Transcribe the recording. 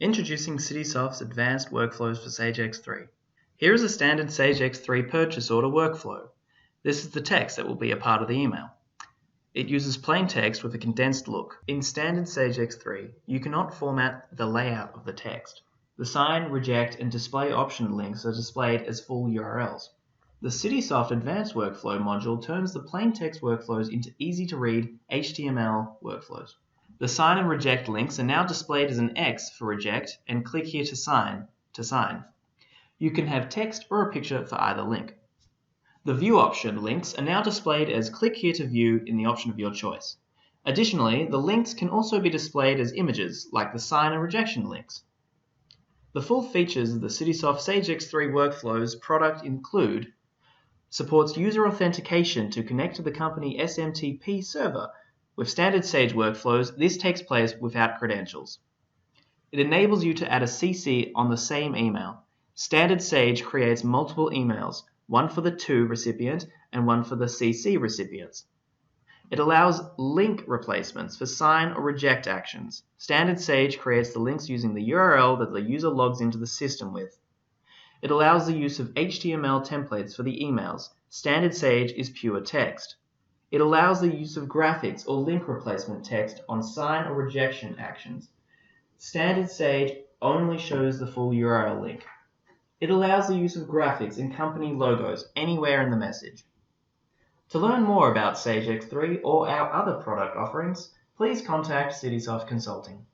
Introducing CitySoft's advanced workflows for Sage X3. Here is a standard Sage X3 purchase order workflow. This is the text that will be a part of the email. It uses plain text with a condensed look. In standard Sage X3, you cannot format the layout of the text. The sign, reject, and display option links are displayed as full URLs. The CitySoft Advanced Workflow module turns the plain text workflows into easy-to-read HTML workflows. The sign and reject links are now displayed as an X for reject and click here to sign. You can have text or a picture for either link. The view option links are now displayed as click here to view in the option of your choice. Additionally, the links can also be displayed as images like the sign and rejection links. The full features of the CitySoft Sage X3 workflows product include supports user authentication to connect to the company SMTP server. With standard Sage workflows, this takes place without credentials. It enables you to add a CC on the same email. Standard Sage creates multiple emails, one for the to recipient and one for the CC recipients. It allows link replacements for sign or reject actions. Standard Sage creates the links using the URL that the user logs into the system with. It allows the use of HTML templates for the emails. Standard Sage is pure text. It allows the use of graphics or link replacement text on sign or rejection actions. Standard Sage only shows the full URL link. It allows the use of graphics and company logos anywhere in the message. To learn more about Sage X3 or our other product offerings, please contact CitySoft Consulting.